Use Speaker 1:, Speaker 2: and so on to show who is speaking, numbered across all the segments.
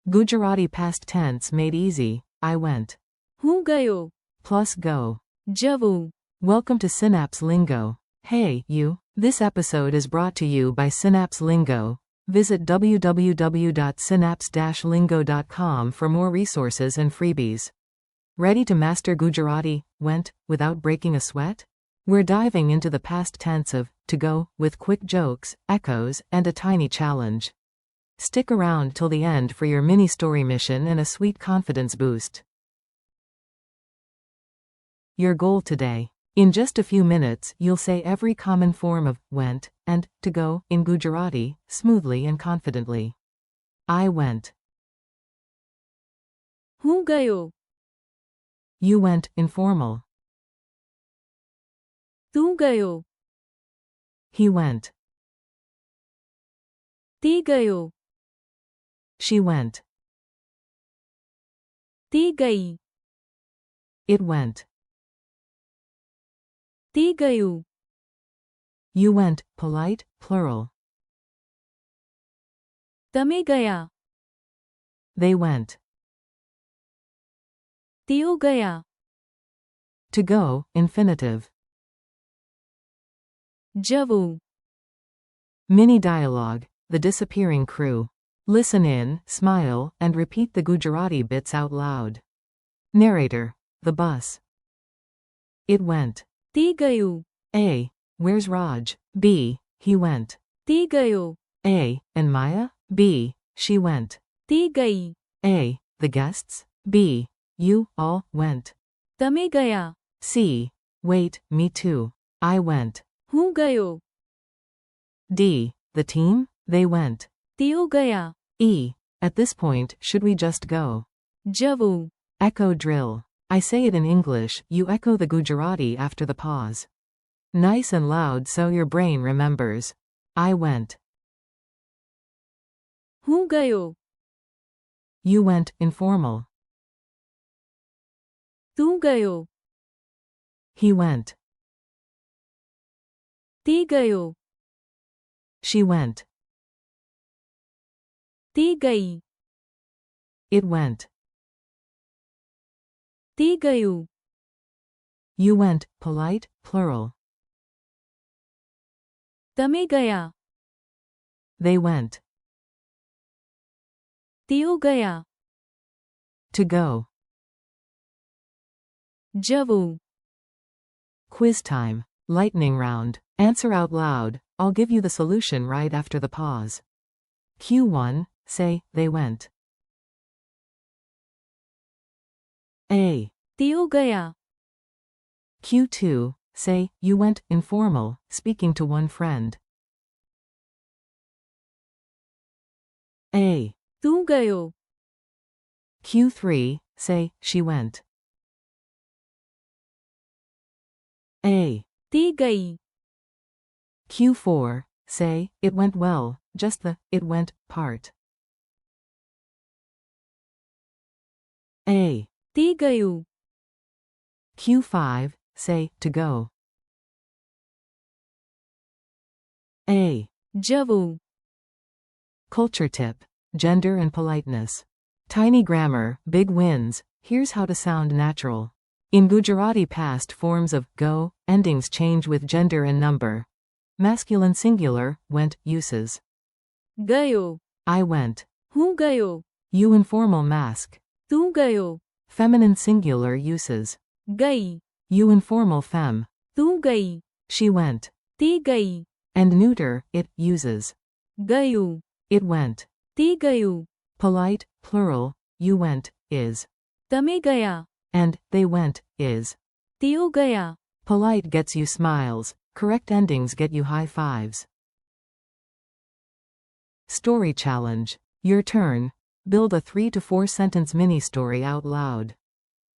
Speaker 1: Gujarati past tense made easy. I went.
Speaker 2: હું ગયો.
Speaker 1: Plus go.
Speaker 2: જવું.
Speaker 1: Welcome to Synapse Lingo. Hey, you. This episode is brought to you by Synapse Lingo. Visit www.synapse-lingo.com for more resources and freebies. Ready to master Gujarati, went, without breaking a sweat? We're diving into the past tense of to go, with quick jokes, echoes, and a tiny challenge. Stick around till the end for your mini story mission and a sweet confidence boost. Your goal today. In just a few minutes, you'll say every common form of went and to go in Gujarati smoothly and confidently. I went.
Speaker 2: હું ગયો.
Speaker 1: You went informal.
Speaker 2: તું ગયો.
Speaker 1: He went.
Speaker 2: તી ગયો.
Speaker 1: She went.
Speaker 2: તી ગઈ.
Speaker 1: It went.
Speaker 2: તી ગયું.
Speaker 1: You went, polite, plural.
Speaker 2: તમે ગયા.
Speaker 1: They went.
Speaker 2: તેઓ ગયા.
Speaker 1: To go, infinitive.
Speaker 2: જવું.
Speaker 1: Mini dialogue, the disappearing crew. Listen in, smile, and repeat the Gujarati bits out loud. Narrator. The bus. It went.
Speaker 2: તી ગયું.
Speaker 1: A. Where's Raj? B. He went.
Speaker 2: તી ગયો.
Speaker 1: A. And Maya? B. She went.
Speaker 2: તી ગઈ.
Speaker 1: A. The guests? B. You all went.
Speaker 2: તમે ગયા.
Speaker 1: C. Wait, me too. I went.
Speaker 2: હું ગયો.
Speaker 1: D. The team? They went.
Speaker 2: તેઓ ગયા.
Speaker 1: E. At this point, should we just go?
Speaker 2: જવું.
Speaker 1: Echo drill. I say it in English, you echo the Gujarati after the pause. Nice and loud so your brain remembers. I went.
Speaker 2: હું ગયો.
Speaker 1: You went informal.
Speaker 2: તું ગયો.
Speaker 1: He went.
Speaker 2: તી ગયો.
Speaker 1: She went.
Speaker 2: તી ગઈ.
Speaker 1: It went.
Speaker 2: તી ગયું.
Speaker 1: You went, polite, plural.
Speaker 2: તમે ગયા.
Speaker 1: They went.
Speaker 2: તેઓ ગયા.
Speaker 1: To go.
Speaker 2: જવું.
Speaker 1: Quiz time. Lightning round. Answer out loud. I'll give you the solution right after the pause. Q1, say, they went. A.
Speaker 2: તેઓ ગયા.
Speaker 1: Q2, say, you went informal, speaking to one friend. A.
Speaker 2: તું ગયો.
Speaker 1: Q3, say, she went. A.
Speaker 2: તી ગઈ.
Speaker 1: Q4, say, it went well, just the it went part. A.
Speaker 2: તી ગયું.
Speaker 1: Q5, say, to go. A.
Speaker 2: જવું.
Speaker 1: Culture tip. Gender and politeness. Tiny grammar, big wins. Here's how to sound natural. In Gujarati past forms of go, endings change with gender and number. Masculine singular, went, uses.
Speaker 2: ગયો.
Speaker 1: I went.
Speaker 2: હું ગયો.
Speaker 1: You informal mask.
Speaker 2: તું ગયો.
Speaker 1: Feminine singular uses.
Speaker 2: ગઈ.
Speaker 1: You informal femme.
Speaker 2: તું ગઈ.
Speaker 1: She went.
Speaker 2: તી ગઈ.
Speaker 1: And neuter, it uses.
Speaker 2: ગયું.
Speaker 1: It went.
Speaker 2: તી ગયું.
Speaker 1: Polite, plural, you went, is.
Speaker 2: તમે ગયા.
Speaker 1: And they went, is.
Speaker 2: તેઓ ગયા.
Speaker 1: Polite gets you smiles. Correct endings get you high fives. Story challenge. Your turn. Build a 3 to 4 sentence mini story out loud.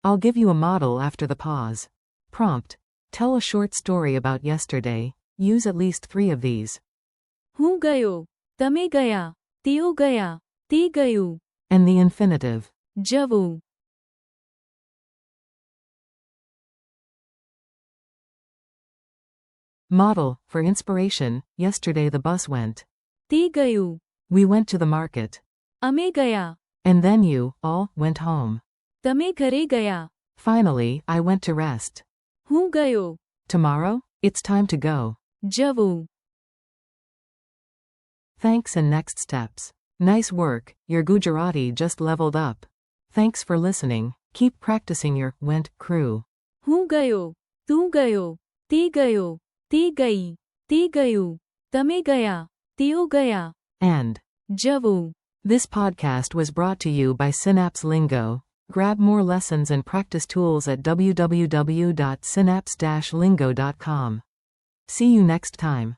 Speaker 1: I'll give you a model after the pause. Prompt. Tell a short story about yesterday. Use at least 3 of these.
Speaker 2: હું ગયો. તમે ગયા. તેઓ ગયા. તી ગયું.
Speaker 1: And the infinitive.
Speaker 2: જવું.
Speaker 1: Model. For inspiration, yesterday the bus went.
Speaker 2: તી ગયું.
Speaker 1: We went to the market.
Speaker 2: અમે ગયા.
Speaker 1: And then you all went home.
Speaker 2: તમે ઘરે ગયા.
Speaker 1: Finally, I went to rest.
Speaker 2: હું ગયો.
Speaker 1: Tomorrow? It's time to go.
Speaker 2: જવું.
Speaker 1: Thanks and next steps. Nice work, your Gujarati just leveled up. Thanks for listening. Keep practicing your went crew.
Speaker 2: હું ગયો. તું ગયો. તે ગયો. તે ગઈ. તે ગયું. તમે ગયા. તેઓ ગયા.
Speaker 1: And
Speaker 2: જવું.
Speaker 1: this podcast was brought to you by Synapse Lingo. Grab more lessons and practice tools at www.synapse-lingo.com. See you next time.